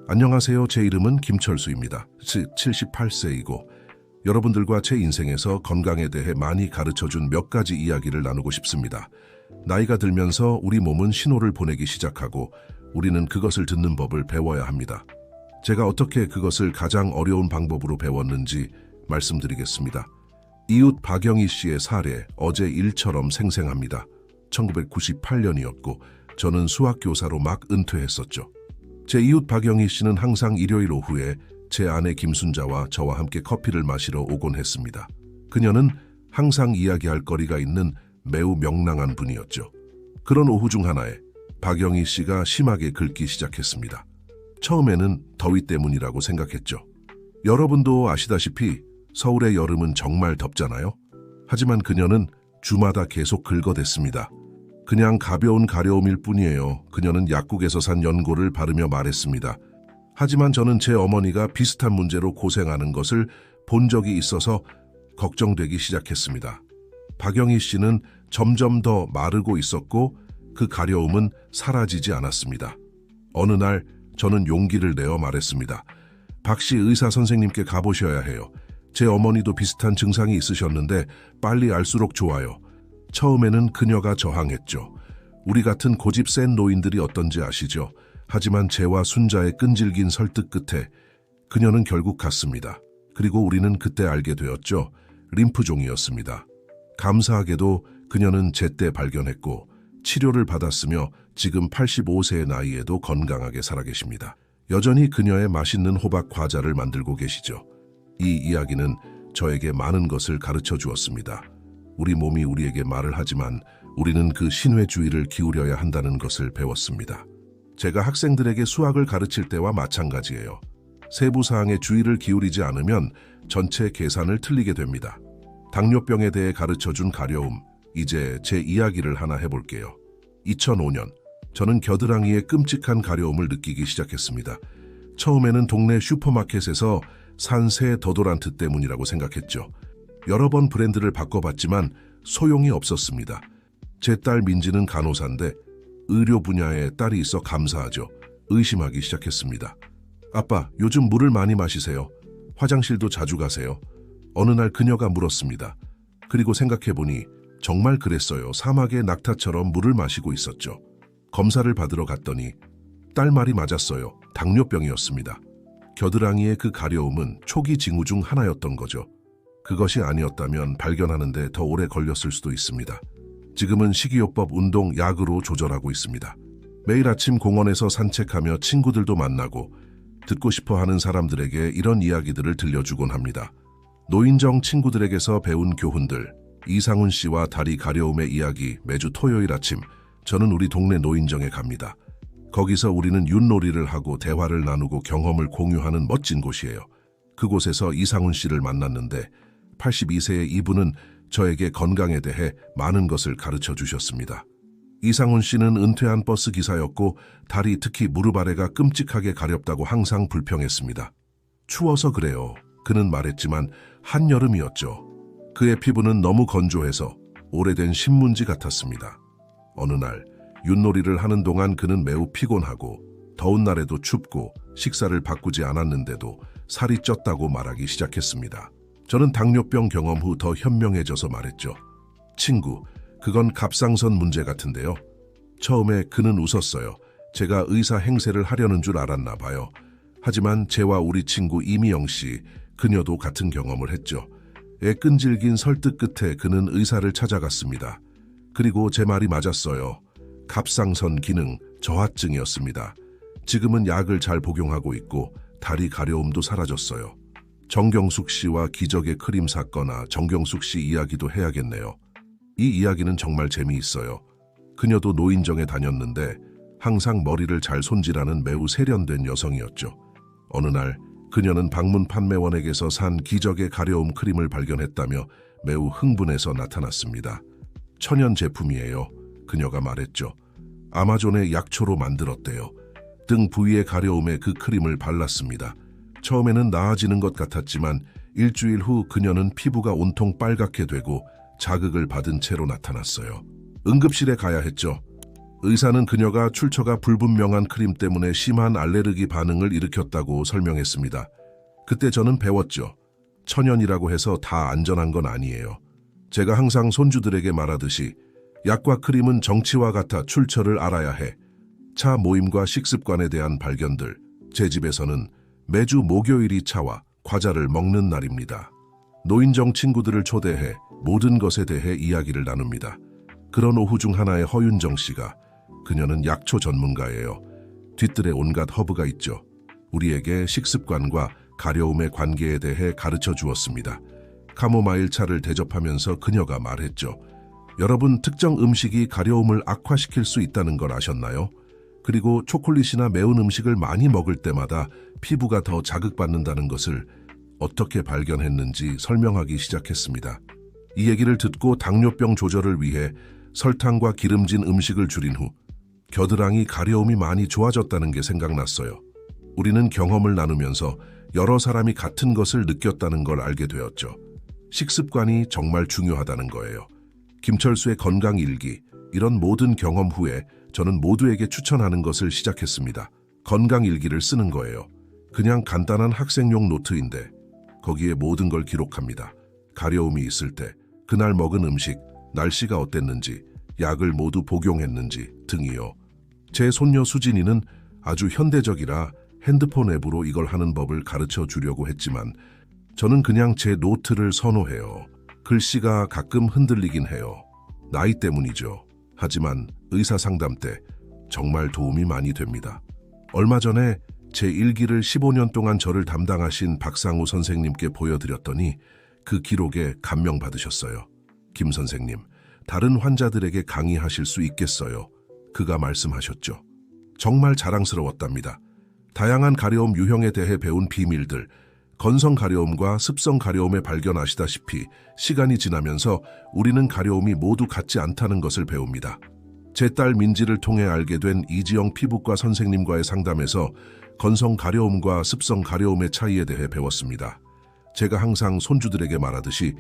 안녕하세요. 제 이름은 김철수입니다. 78세이고 여러분들과 제 인생에서 건강에 대해 많이 가르쳐준 몇 가지 이야기를 나누고 싶습니다. 나이가 들면서 우리 몸은 신호를 보내기 시작하고 우리는 그것을 듣는 법을 배워야 합니다. 제가 어떻게 그것을 가장 어려운 방법으로 배웠는지 말씀드리겠습니다. 이웃 박영희 씨의 사례, 어제 일처럼 생생합니다. 1998년이었고 저는 수학교사로 막 은퇴했었죠. 제 이웃 박영희 씨는 항상 일요일 오후에 제 아내 김순자와 저와 함께 커피를 마시러 오곤 했습니다. 그녀는 항상 이야기할 거리가 있는 매우 명랑한 분이었죠. 그런 오후 중 하나에 박영희 씨가 심하게 긁기 시작했습니다. 처음에는 더위 때문이라고 생각했죠. 여러분도 아시다시피 서울의 여름은 정말 덥잖아요. 하지만 그녀는 주마다 계속 긁어댔습니다. 그냥 가벼운 가려움일 뿐이에요. 그녀는 약국에서 산 연고를 바르며 말했습니다. 하지만 저는 제 어머니가 비슷한 문제로 고생하는 것을 본 적이 있어서 걱정되기 시작했습니다. 박영희 씨는 점점 더 마르고 있었고 그 가려움은 사라지지 않았습니다. 어느 날 저는 용기를 내어 말했습니다. 박 씨 의사 선생님께 가보셔야 해요. 제 어머니도 비슷한 증상이 있으셨는데 빨리 알수록 좋아요. 처음에는 그녀가 저항했죠. 우리 같은 고집 센 노인들이 어떤지 아시죠? 하지만 제와 순자의 끈질긴 설득 끝에 그녀는 결국 갔습니다. 그리고 우리는 그때 알게 되었죠. 림프종이었습니다. 감사하게도 그녀는 제때 발견했고 치료를 받았으며 지금 85세의 나이에도 건강하게 살아계십니다. 여전히 그녀의 맛있는 호박 과자를 만들고 계시죠. 이 이야기는 저에게 많은 것을 가르쳐 주었습니다. 우리 몸이 우리에게 말을 하지만 우리는 그 신뢰주의를 기울여야 한다는 것을 배웠습니다. 제가 학생들에게 수학을 가르칠 때와 마찬가지예요. 세부 사항에 주의를 기울이지 않으면 전체 계산을 틀리게 됩니다. 당뇨병에 대해 가르쳐준 가려움, 이제 제 이야기를 하나 해볼게요. 2005년, 저는 겨드랑이에 끔찍한 가려움을 느끼기 시작했습니다. 처음에는 동네 슈퍼마켓에서 산 새 더도란트 때문이라고 생각했죠. 여러 번 브랜드를 바꿔봤지만 소용이 없었습니다. 제 딸 민지는 간호사인데 의료 분야에 딸이 있어 감사하죠. 의심하기 시작했습니다. 아빠, 요즘 물을 많이 마시세요? 화장실도 자주 가세요? 어느 날 그녀가 물었습니다. 그리고 생각해보니 정말 그랬어요. 사막의 낙타처럼 물을 마시고 있었죠. 검사를 받으러 갔더니 딸 말이 맞았어요. 당뇨병이었습니다. 겨드랑이의 그 가려움은 초기 징후 중 하나였던 거죠. 그것이 아니었다면 발견하는데 더 오래 걸렸을 수도 있습니다. 지금은 식이요법, 운동, 약으로 조절하고 있습니다. 매일 아침 공원에서 산책하며 친구들도 만나고 듣고 싶어 하는 사람들에게 이런 이야기들을 들려주곤 합니다. 노인정 친구들에게서 배운 교훈들, 이상훈 씨와 다리 가려움의 이야기. 매주 토요일 아침 저는 우리 동네 노인정에 갑니다. 거기서 우리는 윷놀이를 하고 대화를 나누고 경험을 공유하는 멋진 곳이에요. 그곳에서 이상훈 씨를 만났는데 82세의 이분은 저에게 건강에 대해 많은 것을 가르쳐 주셨습니다. 이상훈 씨는 은퇴한 버스 기사였고 다리, 특히 무릎 아래가 끔찍하게 가렵다고 항상 불평했습니다. 추워서 그래요. 그는 말했지만 한여름이었죠. 그의 피부는 너무 건조해서 오래된 신문지 같았습니다. 어느 날 윷놀이를 하는 동안 그는 매우 피곤하고 더운 날에도 춥고 식사를 바꾸지 않았는데도 살이 쪘다고 말하기 시작했습니다. 저는 당뇨병 경험 후 더 현명해져서 말했죠. 친구, 그건 갑상선 문제 같은데요. 처음에 그는 웃었어요. 제가 의사 행세를 하려는 줄 알았나 봐요. 하지만 제와 우리 친구 이미영 씨, 그녀도 같은 경험을 했죠. 끈질긴 설득 끝에 그는 의사를 찾아갔습니다. 그리고 제 말이 맞았어요. 갑상선 기능 저하증이었습니다. 지금은 약을 잘 복용하고 있고 다리 가려움도 사라졌어요. 정경숙 씨와 기적의 크림 사거나 정경숙 씨 이야기도 해야겠네요. 이 이야기는 정말 재미있어요. 그녀도 노인정에 다녔는데 항상 머리를 잘 손질하는 매우 세련된 여성이었죠. 어느 날 그녀는 방문 판매원에게서 산 기적의 가려움 크림을 발견했다며 매우 흥분해서 나타났습니다. 천연 제품이에요. 그녀가 말했죠. 아마존의 약초로 만들었대요. 등 부위의 가려움에 그 크림을 발랐습니다. 처음에는 나아지는 것 같았지만 일주일 후 그녀는 피부가 온통 빨갛게 되고 자극을 받은 채로 나타났어요. 응급실에 가야 했죠. 의사는 그녀가 출처가 불분명한 크림 때문에 심한 알레르기 반응을 일으켰다고 설명했습니다. 그때 저는 배웠죠. 천연이라고 해서 다 안전한 건 아니에요. 제가 항상 손주들에게 말하듯이 약과 크림은 정치와 같아 출처를 알아야 해. 차 모임과 식습관에 대한 발견들. 제 집에서는 매주 목요일이 차와 과자를 먹는 날입니다. 노인정 친구들을 초대해 모든 것에 대해 이야기를 나눕니다. 그런 오후 중 하나에 허윤정 씨가, 그녀는 약초 전문가예요. 뒤뜰에 온갖 허브가 있죠. 우리에게 식습관과 가려움의 관계에 대해 가르쳐 주었습니다. 카모마일 차를 대접하면서 그녀가 말했죠. 여러분, 특정 음식이 가려움을 악화시킬 수 있다는 걸 아셨나요? 그리고 초콜릿이나 매운 음식을 많이 먹을 때마다 피부가 더 자극받는다는 것을 어떻게 발견했는지 설명하기 시작했습니다. 이 얘기를 듣고 당뇨병 조절을 위해 설탕과 기름진 음식을 줄인 후 겨드랑이 가려움이 많이 좋아졌다는 게 생각났어요. 우리는 경험을 나누면서 여러 사람이 같은 것을 느꼈다는 걸 알게 되었죠. 식습관이 정말 중요하다는 거예요. 김철수의 건강일기, 이런 모든 경험 후에 저는 모두에게 추천하는 것을 시작했습니다. 건강일기를 쓰는 거예요. 그냥 간단한 학생용 노트인데 거기에 모든 걸 기록합니다. 가려움이 있을 때, 그날 먹은 음식, 날씨가 어땠는지, 약을 모두 복용했는지 등이요. 제 손녀 수진이는 아주 현대적이라 핸드폰 앱으로 이걸 하는 법을 가르쳐 주려고 했지만 저는 그냥 제 노트를 선호해요. 글씨가 가끔 흔들리긴 해요. 나이 때문이죠. 하지만 의사 상담 때 정말 도움이 많이 됩니다. 얼마 전에 제 일기를 15년 동안 저를 담당하신 박상우 선생님께 보여드렸더니 그 기록에 감명받으셨어요. 김 선생님, 다른 환자들에게 강의하실 수 있겠어요? 그가 말씀하셨죠. 정말 자랑스러웠답니다. 다양한 가려움 유형에 대해 배운 비밀들, 건성 가려움과 습성 가려움의 발견하시다시피 시간이 지나면서 우리는 가려움이 모두 같지 않다는 것을 배웁니다. 제 딸 민지를 통해 알게 된 이지영 피부과 선생님과의 상담에서 건성 가려움과 습성 가려움의 차이에 대해 배웠습니다. 제가 항상 손주들에게 말하듯이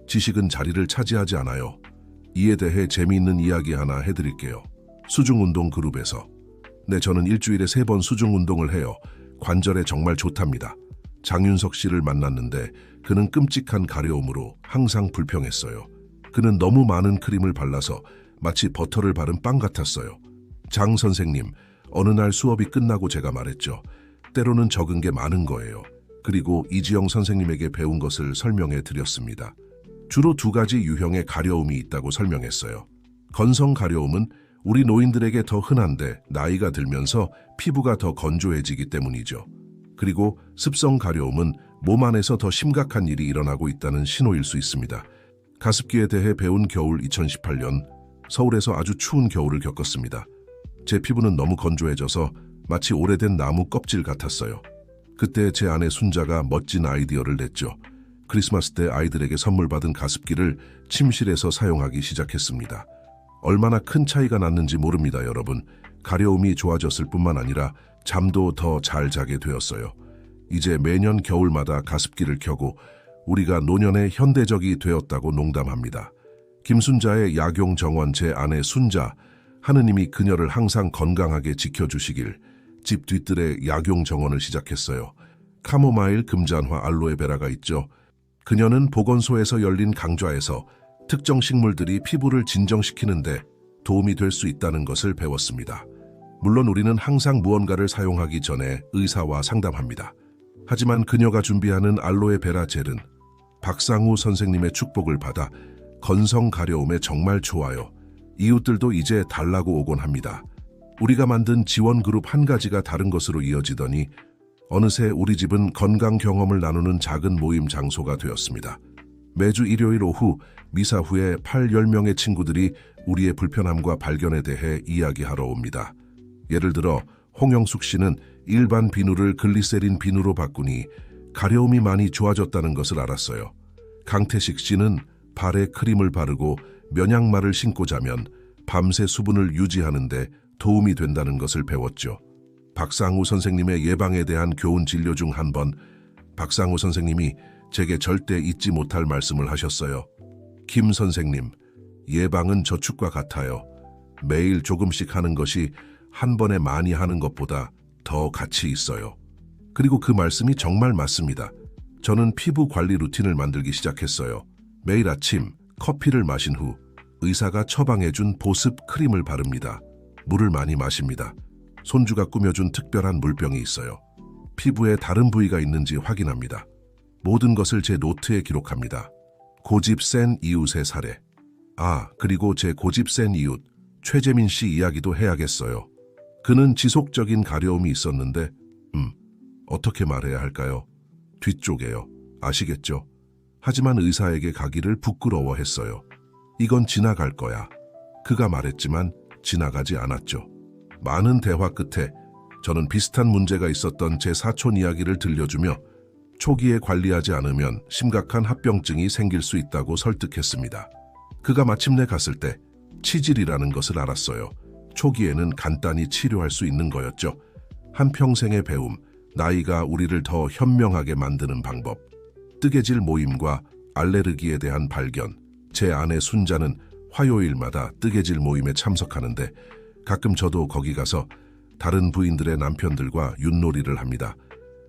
지식은 자리를 차지하지 않아요. 이에 대해 재미있는 이야기 하나 해드릴게요. 수중운동 그룹에서. 네, 저는 일주일에 3번 수중운동을 해요. 관절에 정말 좋답니다. 장윤석 씨를 만났는데 그는 끔찍한 가려움으로 항상 불평했어요. 그는 너무 많은 크림을 발라서 마치 버터를 바른 빵 같았어요. 장 선생님, 어느 날 수업이 끝나고 제가 말했죠. 때로는 적은 게 많은 거예요. 그리고 이지영 선생님에게 배운 것을 설명해 드렸습니다. 주로 2가지 유형의 가려움이 있다고 설명했어요. 건성 가려움은 우리 노인들에게 더 흔한데 나이가 들면서 피부가 더 건조해지기 때문이죠. 그리고 습성 가려움은 몸 안에서 더 심각한 일이 일어나고 있다는 신호일 수 있습니다. 가습기에 대해 배운 겨울 2018년, 서울에서 아주 추운 겨울을 겪었습니다. 제 피부는 너무 건조해져서 마치 오래된 나무 껍질 같았어요. 그때 제 아내 순자가 멋진 아이디어를 냈죠. 크리스마스 때 아이들에게 선물 받은 가습기를 침실에서 사용하기 시작했습니다. 얼마나 큰 차이가 났는지 모릅니다, 여러분. 가려움이 좋아졌을 뿐만 아니라 잠도 더 잘 자게 되었어요. 이제 매년 겨울마다 가습기를 켜고 우리가 노년의 현대적이 되었다고 농담합니다. 김순자의 약용 정원, 제 아내 순자, 하느님이 그녀를 항상 건강하게 지켜주시길 집 뒤뜰에 약용 정원을 시작했어요. 카모마일, 금잔화, 알로에베라가 있죠. 그녀는 보건소에서 열린 강좌에서 특정 식물들이 피부를 진정시키는데 도움이 될 수 있다는 것을 배웠습니다. 물론 우리는 항상 무언가를 사용하기 전에 의사와 상담합니다. 하지만 그녀가 준비하는 알로에베라 젤은 박상우 선생님의 축복을 받아 건성 가려움에 정말 좋아요. 이웃들도 이제 달라고 오곤 합니다. 우리가 만든 지원 그룹 한 가지가 다른 것으로 이어지더니 어느새 우리 집은 건강 경험을 나누는 작은 모임 장소가 되었습니다. 매주 일요일 오후 미사 후에 8-10명의 친구들이 우리의 불편함과 발견에 대해 이야기하러 옵니다. 예를 들어 홍영숙 씨는 일반 비누를 글리세린 비누로 바꾸니 가려움이 많이 좋아졌다는 것을 알았어요. 강태식 씨는 발에 크림을 바르고 면양말을 신고 자면 밤새 수분을 유지하는데 도움이 된다는 것을 배웠죠. 박상우 선생님의 예방에 대한 교훈 진료 중 한 번, 박상우 선생님이 제게 절대 잊지 못할 말씀을 하셨어요. 김 선생님, 예방은 저축과 같아요. 매일 조금씩 하는 것이 한 번에 많이 하는 것보다 더 가치 있어요. 그리고 그 말씀이 정말 맞습니다. 저는 피부 관리 루틴을 만들기 시작했어요. 매일 아침 커피를 마신 후 의사가 처방해준 보습 크림을 바릅니다. 물을 많이 마십니다. 손주가 꾸며준 특별한 물병이 있어요. 피부에 다른 부위가 있는지 확인합니다. 모든 것을 제 노트에 기록합니다. 고집 센 이웃의 사례. 그리고 제 고집 센 이웃 최재민 씨 이야기도 해야겠어요. 그는 지속적인 가려움이 있었는데 어떻게 말해야 할까요? 뒤쪽에요. 아시겠죠? 하지만 의사에게 가기를 부끄러워했어요. 이건 지나갈 거야. 그가 말했지만 지나가지 않았죠. 많은 대화 끝에 저는 비슷한 문제가 있었던 제 사촌 이야기를 들려주며 초기에 관리하지 않으면 심각한 합병증이 생길 수 있다고 설득했습니다. 그가 마침내 갔을 때 치질이라는 것을 알았어요. 초기에는 간단히 치료할 수 있는 거였죠. 한평생의 배움, 나이가 우리를 더 현명하게 만드는 방법, 뜨개질 모임과 알레르기에 대한 발견. 제 아내 순자는 화요일마다 뜨개질 모임에 참석하는데 가끔 저도 거기 가서 다른 부인들의 남편들과 윷놀이를 합니다.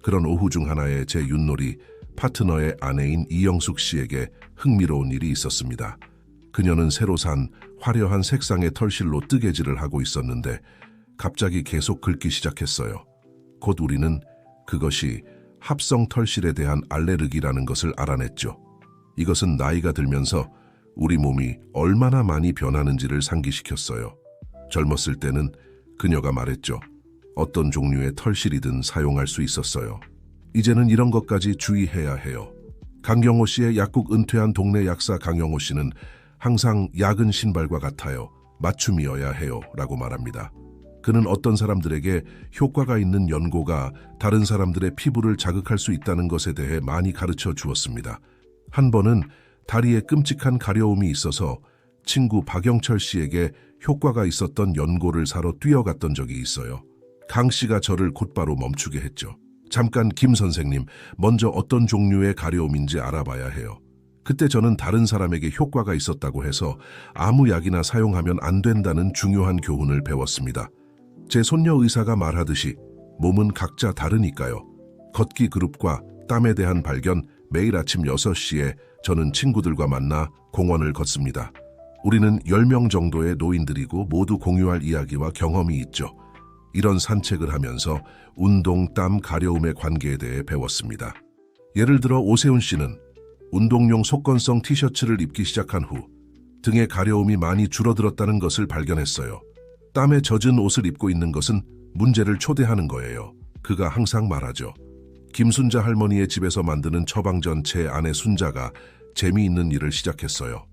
그런 오후 중 하나에 제 윷놀이 파트너의 아내인 이영숙 씨에게 흥미로운 일이 있었습니다. 그녀는 새로 산 화려한 색상의 털실로 뜨개질을 하고 있었는데 갑자기 계속 긁기 시작했어요. 곧 우리는 그것이 합성 털실에 대한 알레르기라는 것을 알아냈죠. 이것은 나이가 들면서 우리 몸이 얼마나 많이 변하는지를 상기시켰어요. 젊었을 때는 그녀가 말했죠. 어떤 종류의 털실이든 사용할 수 있었어요. 이제는 이런 것까지 주의해야 해요. 강경호 씨의 약국 은퇴한 동네 약사 강경호 씨는 항상 약은 신발과 같아요. 맞춤이어야 해요. 라고 말합니다. 그는 어떤 사람들에게 효과가 있는 연고가 다른 사람들의 피부를 자극할 수 있다는 것에 대해 많이 가르쳐 주었습니다. 한 번은 다리에 끔찍한 가려움이 있어서 친구 박영철 씨에게 효과가 있었던 연고를 사러 뛰어갔던 적이 있어요. 강 씨가 저를 곧바로 멈추게 했죠. 잠깐 김 선생님, 먼저 어떤 종류의 가려움인지 알아봐야 해요. 그때 저는 다른 사람에게 효과가 있었다고 해서 아무 약이나 사용하면 안 된다는 중요한 교훈을 배웠습니다. 제 손녀 의사가 말하듯이 몸은 각자 다르니까요. 걷기 그룹과 땀에 대한 발견, 매일 아침 6시에 저는 친구들과 만나 공원을 걷습니다. 우리는 10명 정도의 노인들이고 모두 공유할 이야기와 경험이 있죠. 이런 산책을 하면서 운동, 땀, 가려움의 관계에 대해 배웠습니다. 예를 들어 오세훈 씨는 운동용 속건성 티셔츠를 입기 시작한 후 등의 가려움이 많이 줄어들었다는 것을 발견했어요. 땀에 젖은 옷을 입고 있는 것은 문제를 초대하는 거예요. 그가 항상 말하죠. 김순자 할머니의 집에서 만드는 처방전 제 아내 순자가 재미있는 일을 시작했어요.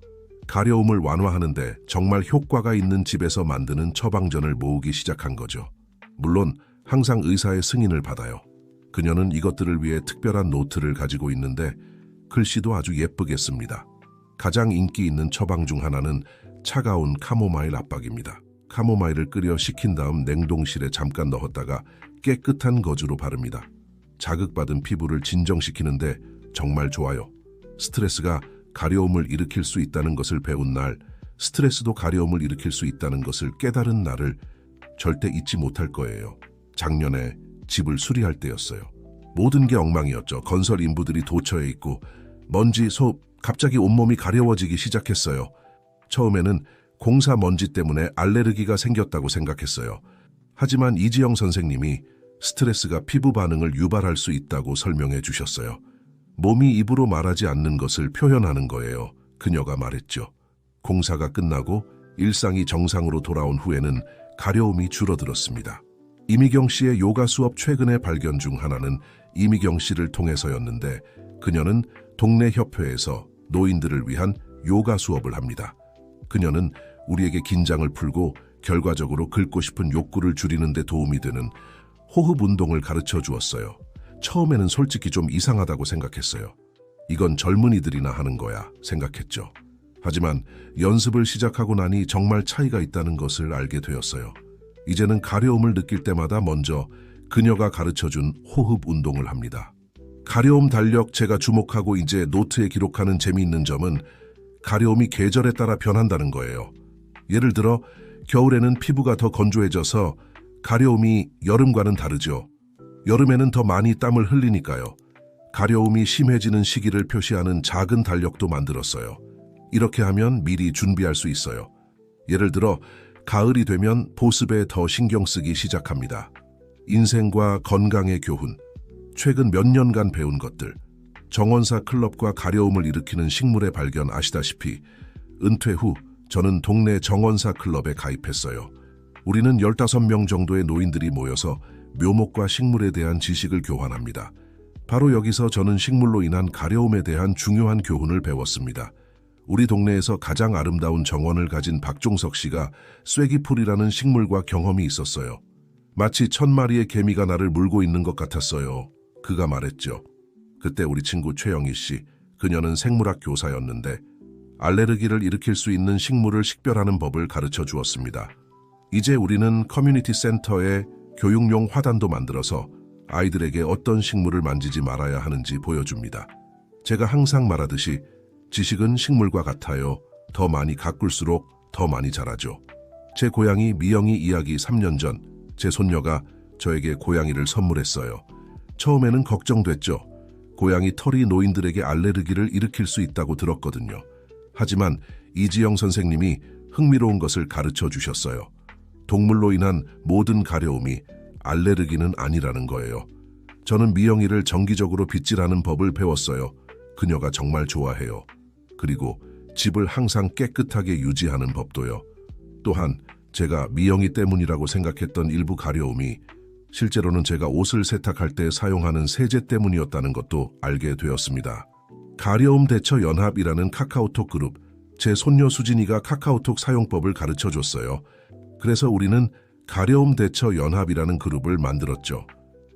가려움을 완화하는데 정말 효과가 있는 집에서 만드는 처방전을 모으기 시작한 거죠. 물론 항상 의사의 승인을 받아요. 그녀는 이것들을 위해 특별한 노트를 가지고 있는데 글씨도 아주 예쁘게 씁니다. 가장 인기 있는 처방 중 하나는 차가운 카모마일 압박입니다. 카모마일을 끓여 식힌 다음 냉동실에 잠깐 넣었다가 깨끗한 거즈로 바릅니다. 자극받은 피부를 진정시키는데 정말 좋아요. 스트레스가 가려움을 일으킬 수 있다는 것을 배운 날, 스트레스도 가려움을 일으킬 수 있다는 것을 깨달은 날을 절대 잊지 못할 거예요. 작년에 집을 수리할 때였어요. 모든 게 엉망이었죠. 건설 인부들이 도처에 있고 먼지, 소, 갑자기 온몸이 가려워지기 시작했어요. 처음에는 공사 먼지 때문에 알레르기가 생겼다고 생각했어요. 하지만 이지영 선생님이 스트레스가 피부 반응을 유발할 수 있다고 설명해 주셨어요. 몸이 입으로 말하지 않는 것을 표현하는 거예요. 그녀가 말했죠. 공사가 끝나고 일상이 정상으로 돌아온 후에는 가려움이 줄어들었습니다. 이미경 씨의 요가 수업 최근의 발견 중 하나는 이미경 씨를 통해서였는데 그녀는 동네 협회에서 노인들을 위한 요가 수업을 합니다. 그녀는 우리에게 긴장을 풀고 결과적으로 긁고 싶은 욕구를 줄이는 데 도움이 되는 호흡 운동을 가르쳐 주었어요. 처음에는 솔직히 좀 이상하다고 생각했어요. 이건 젊은이들이나 하는 거야 생각했죠. 하지만 연습을 시작하고 나니 정말 차이가 있다는 것을 알게 되었어요. 이제는 가려움을 느낄 때마다 먼저 그녀가 가르쳐준 호흡 운동을 합니다. 가려움 달력 제가 주목하고 이제 노트에 기록하는 재미있는 점은 가려움이 계절에 따라 변한다는 거예요. 예를 들어 겨울에는 피부가 더 건조해져서 가려움이 여름과는 다르죠. 여름에는 더 많이 땀을 흘리니까요. 가려움이 심해지는 시기를 표시하는 작은 달력도 만들었어요. 이렇게 하면 미리 준비할 수 있어요. 예를 들어 가을이 되면 보습에 더 신경 쓰기 시작합니다. 인생과 건강의 교훈, 최근 몇 년간 배운 것들, 정원사 클럽과 가려움을 일으키는 식물의 발견 아시다시피 은퇴 후 저는 동네 정원사 클럽에 가입했어요. 우리는 15명 정도의 노인들이 모여서 묘목과 식물에 대한 지식을 교환합니다. 바로 여기서 저는 식물로 인한 가려움에 대한 중요한 교훈을 배웠습니다. 우리 동네에서 가장 아름다운 정원을 가진 박종석 씨가 쐐기풀이라는 식물과 경험이 있었어요. 마치 1000마리의 개미가 나를 물고 있는 것 같았어요. 그가 말했죠. 그때 우리 친구 최영희 씨, 그녀는 생물학 교사였는데 알레르기를 일으킬 수 있는 식물을 식별하는 법을 가르쳐 주었습니다. 이제 우리는 커뮤니티 센터에 교육용 화단도 만들어서 아이들에게 어떤 식물을 만지지 말아야 하는지 보여줍니다. 제가 항상 말하듯이 지식은 식물과 같아요. 더 많이 가꿀수록 더 많이 자라죠. 제 고양이 미영이 이야기 3년 전 제 손녀가 저에게 고양이를 선물했어요. 처음에는 걱정됐죠. 고양이 털이 노인들에게 알레르기를 일으킬 수 있다고 들었거든요. 하지만 이지영 선생님이 흥미로운 것을 가르쳐 주셨어요. 동물로 인한 모든 가려움이 알레르기는 아니라는 거예요. 저는 미영이를 정기적으로 빗질하는 법을 배웠어요. 그녀가 정말 좋아해요. 그리고 집을 항상 깨끗하게 유지하는 법도요. 또한 제가 미영이 때문이라고 생각했던 일부 가려움이 실제로는 제가 옷을 세탁할 때 사용하는 세제 때문이었다는 것도 알게 되었습니다. 가려움 대처 연합이라는 카카오톡 그룹, 제 손녀 수진이가 카카오톡 사용법을 가르쳐 줬어요. 그래서 우리는 가려움 대처 연합이라는 그룹을 만들었죠.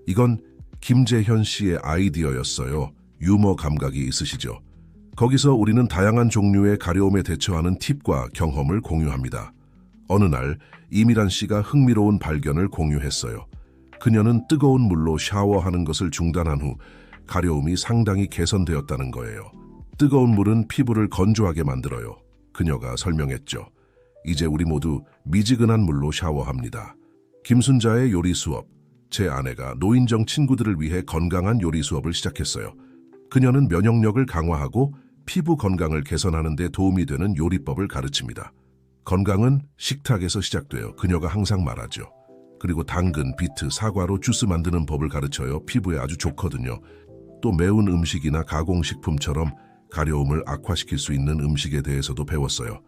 이건 김재현 씨의 아이디어였어요. 유머 감각이 있으시죠? 거기서 우리는 다양한 종류의 가려움에 대처하는 팁과 경험을 공유합니다. 어느 날 이미란 씨가 흥미로운 발견을 공유했어요. 그녀는 뜨거운 물로 샤워하는 것을 중단한 후 가려움이 상당히 개선되었다는 거예요. 뜨거운 물은 피부를 건조하게 만들어요. 그녀가 설명했죠. 이제 우리 모두 미지근한 물로 샤워합니다. 김순자의 요리 수업. 제 아내가 노인정 친구들을 위해 건강한 요리 수업을 시작했어요. 그녀는 면역력을 강화하고 피부 건강을 개선하는 데 도움이 되는 요리법을 가르칩니다. 건강은 식탁에서 시작돼요. 그녀가 항상 말하죠. 그리고 당근, 비트, 사과로 주스 만드는 법을 가르쳐요. 피부에 아주 좋거든요. 또 매운 음식이나 가공식품처럼 가려움을 악화시킬 수 있는 음식에 대해서도 배웠어요.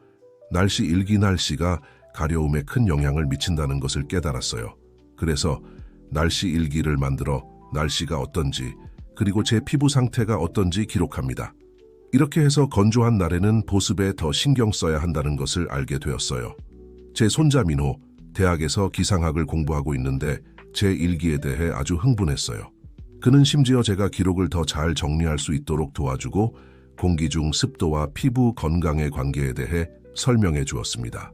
날씨 일기 날씨가 가려움에 큰 영향을 미친다는 것을 깨달았어요. 그래서 날씨 일기를 만들어 날씨가 어떤지 그리고 제 피부 상태가 어떤지 기록합니다. 이렇게 해서 건조한 날에는 보습에 더 신경 써야 한다는 것을 알게 되었어요. 제 손자 민호, 대학에서 기상학을 공부하고 있는데 제 일기에 대해 아주 흥분했어요. 그는 심지어 제가 기록을 더 잘 정리할 수 있도록 도와주고 공기 중 습도와 피부 건강의 관계에 대해 설명해 주었습니다.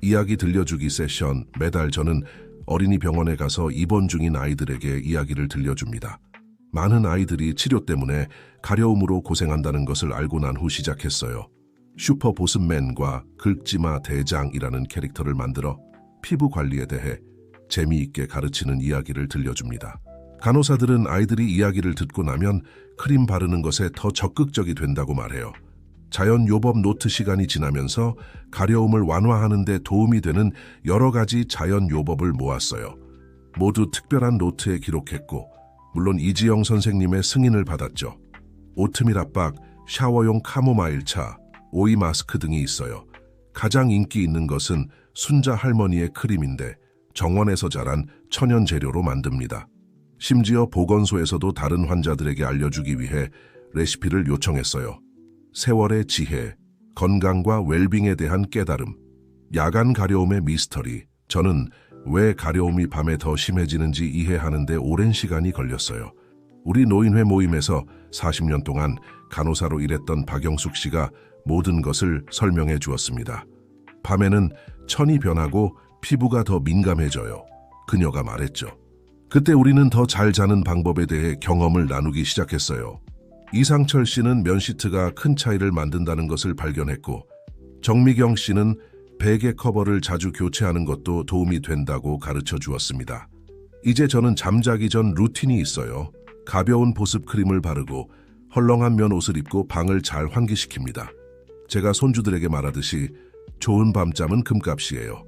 이야기 들려주기 세션, 매달 저는 어린이 병원에 가서 입원 중인 아이들에게 이야기를 들려줍니다. 많은 아이들이 치료 때문에 가려움으로 고생한다는 것을 알고 난 후 시작했어요. 슈퍼 보습맨과 긁지마 대장이라는 캐릭터를 만들어 피부 관리에 대해 재미있게 가르치는 이야기를 들려줍니다. 간호사들은 아이들이 이야기를 듣고 나면 크림 바르는 것에 더 적극적이 된다고 말해요. 자연 요법 노트 시간이 지나면서 가려움을 완화하는 데 도움이 되는 여러 가지 자연 요법을 모았어요. 모두 특별한 노트에 기록했고 물론 이지영 선생님의 승인을 받았죠. 오트밀 압박, 샤워용 카모마일 차, 오이 마스크 등이 있어요. 가장 인기 있는 것은 순자 할머니의 크림인데 정원에서 자란 천연 재료로 만듭니다. 심지어 보건소에서도 다른 환자들에게 알려주기 위해 레시피를 요청했어요. 세월의 지혜, 건강과 웰빙에 대한 깨달음, 야간 가려움의 미스터리. 저는 왜 가려움이 밤에 더 심해지는지 이해하는 데 오랜 시간이 걸렸어요. 우리 노인회 모임에서 40년 동안 간호사로 일했던 박영숙 씨가 모든 것을 설명해 주었습니다. 밤에는 천이 변하고 피부가 더 민감해져요. 그녀가 말했죠. 그때 우리는 더 잘 자는 방법에 대해 경험을 나누기 시작했어요. 이상철 씨는 면시트가 큰 차이를 만든다는 것을 발견했고 정미경 씨는 베개 커버를 자주 교체하는 것도 도움이 된다고 가르쳐 주었습니다. 이제 저는 잠자기 전 루틴이 있어요. 가벼운 보습 크림을 바르고 헐렁한 면 옷을 입고 방을 잘 환기시킵니다. 제가 손주들에게 말하듯이 좋은 밤잠은 금값이에요.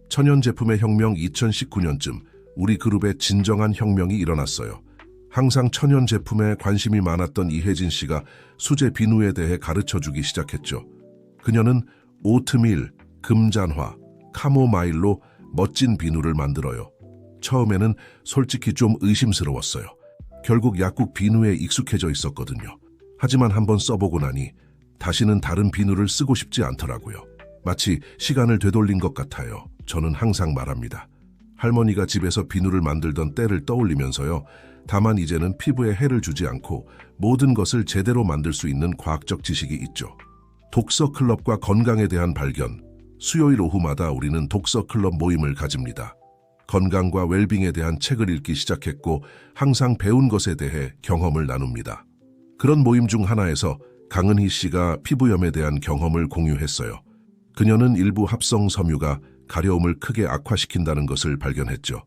천연 제품의 혁명 2019년쯤 우리 그룹에 진정한 혁명이 일어났어요. 항상 천연 제품에 관심이 많았던 이혜진 씨가 수제 비누에 대해 가르쳐주기 시작했죠. 그녀는 오트밀, 금잔화, 카모마일로 멋진 비누를 만들어요. 처음에는 솔직히 좀 의심스러웠어요. 결국 약국 비누에 익숙해져 있었거든요. 하지만 한번 써보고 나니 다시는 다른 비누를 쓰고 싶지 않더라고요. 마치 시간을 되돌린 것 같아요. 저는 항상 말합니다. 할머니가 집에서 비누를 만들던 때를 떠올리면서요. 다만 이제는 피부에 해를 주지 않고 모든 것을 제대로 만들 수 있는 과학적 지식이 있죠. 독서 클럽과 건강에 대한 발견. 수요일 오후마다 우리는 독서 클럽 모임을 가집니다. 건강과 웰빙에 대한 책을 읽기 시작했고 항상 배운 것에 대해 경험을 나눕니다. 그런 모임 중 하나에서 강은희 씨가 피부염에 대한 경험을 공유했어요. 그녀는 일부 합성 섬유가 가려움을 크게 악화시킨다는 것을 발견했죠.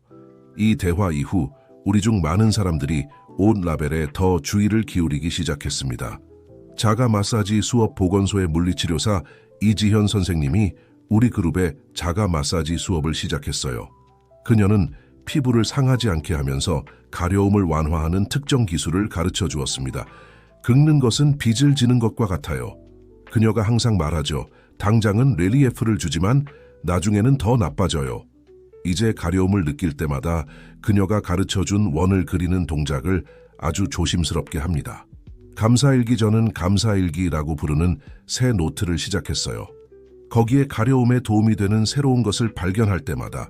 이 대화 이후 우리 중 많은 사람들이 옷 라벨에 더 주의를 기울이기 시작했습니다. 자가 마사지 수업 보건소의 물리치료사 이지현 선생님이 우리 그룹에 자가 마사지 수업을 시작했어요. 그녀는 피부를 상하지 않게 하면서 가려움을 완화하는 특정 기술을 가르쳐 주었습니다. 긁는 것은 빚을 지는 것과 같아요. 그녀가 항상 말하죠. 당장은 렐리에프를 주지만 나중에는 더 나빠져요. 이제 가려움을 느낄 때마다 그녀가 가르쳐준 원을 그리는 동작을 아주 조심스럽게 합니다. 감사일기 저는 감사일기라고 부르는 새 노트를 시작했어요. 거기에 가려움에 도움이 되는 새로운 것을 발견할 때마다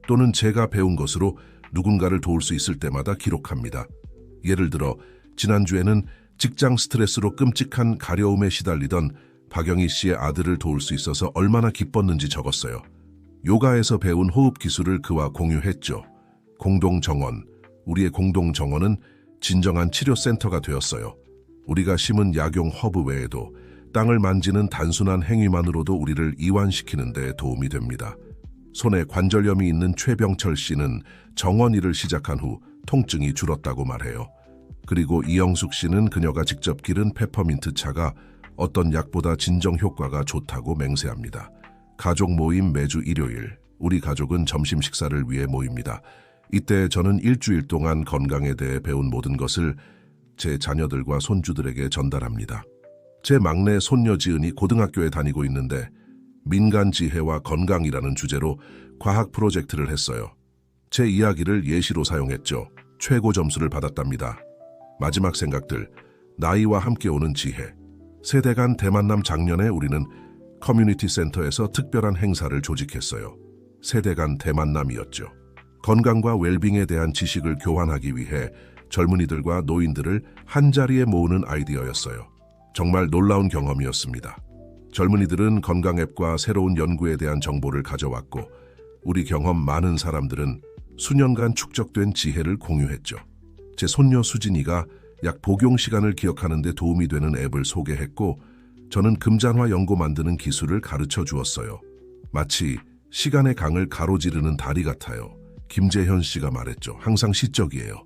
또는 제가 배운 것으로 누군가를 도울 수 있을 때마다 기록합니다. 예를 들어 지난주에는 직장 스트레스로 끔찍한 가려움에 시달리던 박영희 씨의 아들을 도울 수 있어서 얼마나 기뻤는지 적었어요. 요가에서 배운 호흡 기술을 그와 공유했죠. 공동정원, 우리의 공동정원은 진정한 치료센터가 되었어요. 우리가 심은 약용 허브 외에도 땅을 만지는 단순한 행위만으로도 우리를 이완시키는 데 도움이 됩니다. 손에 관절염이 있는 최병철 씨는 정원 일을 시작한 후 통증이 줄었다고 말해요. 그리고 이영숙 씨는 그녀가 직접 기른 페퍼민트 차가 어떤 약보다 진정 효과가 좋다고 맹세합니다. 가족 모임 매주 일요일, 우리 가족은 점심 식사를 위해 모입니다. 이때 저는 일주일 동안 건강에 대해 배운 모든 것을 제 자녀들과 손주들에게 전달합니다. 제 막내 손녀 지은이 고등학교에 다니고 있는데 민간지혜와 건강이라는 주제로 과학 프로젝트를 했어요. 제 이야기를 예시로 사용했죠. 최고 점수를 받았답니다. 마지막 생각들, 나이와 함께 오는 지혜. 세대 간 대만남 작년에 우리는 커뮤니티 센터에서 특별한 행사를 조직했어요. 세대 간 대만남이었죠. 건강과 웰빙에 대한 지식을 교환하기 위해 젊은이들과 노인들을 한자리에 모으는 아이디어였어요. 정말 놀라운 경험이었습니다. 젊은이들은 건강 앱과 새로운 연구에 대한 정보를 가져왔고 우리 경험 많은 사람들은 수년간 축적된 지혜를 공유했죠. 제 손녀 수진이가 약 복용 시간을 기억하는 데 도움이 되는 앱을 소개했고 저는 금잔화 연고 만드는 기술을 가르쳐 주었어요. 마치 시간의 강을 가로지르는 다리 같아요. 김재현 씨가 말했죠. 항상 시적이에요.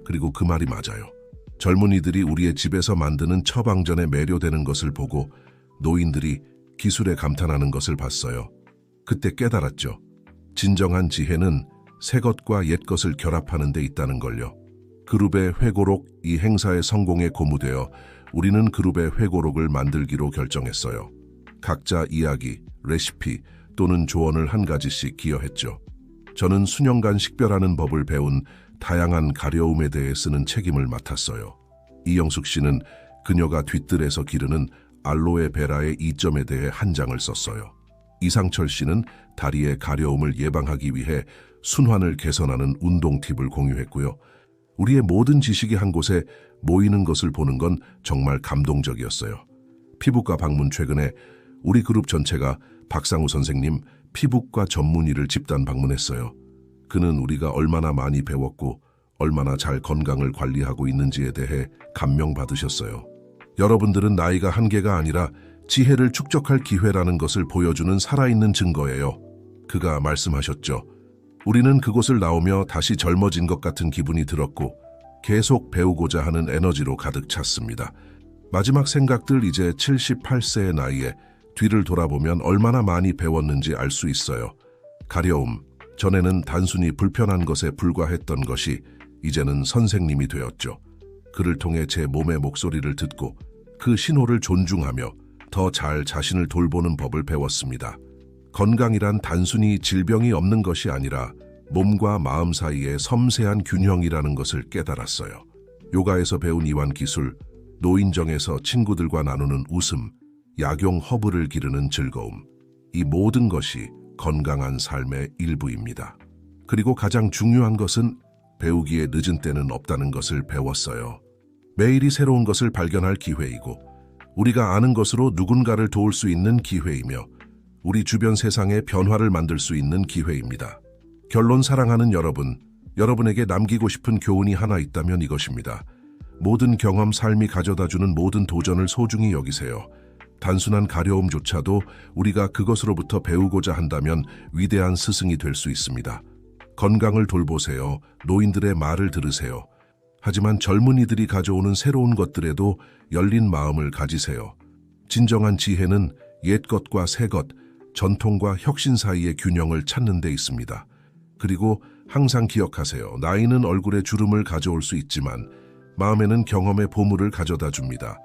그리고 그 말이 맞아요. 젊은이들이 우리의 집에서 만드는 처방전에 매료되는 것을 보고 노인들이 기술에 감탄하는 것을 봤어요. 그때 깨달았죠. 진정한 지혜는 새 것과 옛 것을 결합하는 데 있다는 걸요. 그룹의 회고록, 이 행사의 성공에 고무되어 우리는 그룹의 회고록을 만들기로 결정했어요. 각자 이야기, 레시피 또는 조언을 한 가지씩 기여했죠. 저는 수년간 식별하는 법을 배운 다양한 가려움에 대해 쓰는 책임을 맡았어요. 이영숙 씨는 그녀가 뒤뜰에서 기르는 알로에 베라의 이점에 대해 한 장을 썼어요. 이상철 씨는 다리의 가려움을 예방하기 위해 순환을 개선하는 운동 팁을 공유했고요. 우리의 모든 지식이 한 곳에 모이는 것을 보는 건 정말 감동적이었어요. 피부과 방문 최근에 우리 그룹 전체가 박상우 선생님 피부과 전문의를 집단 방문했어요. 그는 우리가 얼마나 많이 배웠고 얼마나 잘 건강을 관리하고 있는지에 대해 감명받으셨어요. 여러분들은 나이가 한계가 아니라 지혜를 축적할 기회라는 것을 보여주는 살아있는 증거예요. 그가 말씀하셨죠. 우리는 그곳을 나오며 다시 젊어진 것 같은 기분이 들었고 계속 배우고자 하는 에너지로 가득 찼습니다. 마지막 생각들 이제 78세의 나이에 뒤를 돌아보면 얼마나 많이 배웠는지 알 수 있어요. 가려움, 전에는 단순히 불편한 것에 불과했던 것이 이제는 선생님이 되었죠. 그를 통해 제 몸의 목소리를 듣고 그 신호를 존중하며 더 잘 자신을 돌보는 법을 배웠습니다. 건강이란 단순히 질병이 없는 것이 아니라 몸과 마음 사이의 섬세한 균형이라는 것을 깨달았어요. 요가에서 배운 이완 기술, 노인정에서 친구들과 나누는 웃음, 약용 허브를 기르는 즐거움, 이 모든 것이 건강한 삶의 일부입니다. 그리고 가장 중요한 것은 배우기에 늦은 때는 없다는 것을 배웠어요. 매일이 새로운 것을 발견할 기회이고 우리가 아는 것으로 누군가를 도울 수 있는 기회이며 우리 주변 세상의 변화를 만들 수 있는 기회입니다. 결론, 사랑하는 여러분, 여러분에게 남기고 싶은 교훈이 하나 있다면 이것입니다. 모든 경험, 삶이 가져다주는 모든 도전을 소중히 여기세요. 단순한 가려움조차도 우리가 그것으로부터 배우고자 한다면 위대한 스승이 될 수 있습니다. 건강을 돌보세요. 노인들의 말을 들으세요. 하지만 젊은이들이 가져오는 새로운 것들에도 열린 마음을 가지세요. 진정한 지혜는 옛것과 새것, 전통과 혁신 사이의 균형을 찾는 데 있습니다. 그리고 항상 기억하세요. 나이는 얼굴에 주름을 가져올 수 있지만 마음에는 경험의 보물을 가져다 줍니다.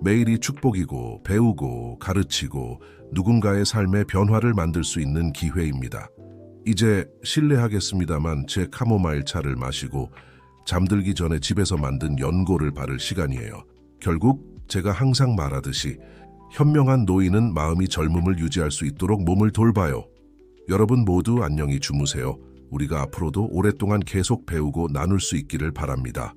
매일이 축복이고 배우고 가르치고 누군가의 삶의 변화를 만들 수 있는 기회입니다. 이제 실례하겠습니다만 제 카모마일 차를 마시고 잠들기 전에 집에서 만든 연고를 바를 시간이에요. 결국 제가 항상 말하듯이 현명한 노인은 마음이 젊음을 유지할 수 있도록 몸을 돌봐요. 여러분 모두 안녕히 주무세요. 우리가 앞으로도 오랫동안 계속 배우고 나눌 수 있기를 바랍니다.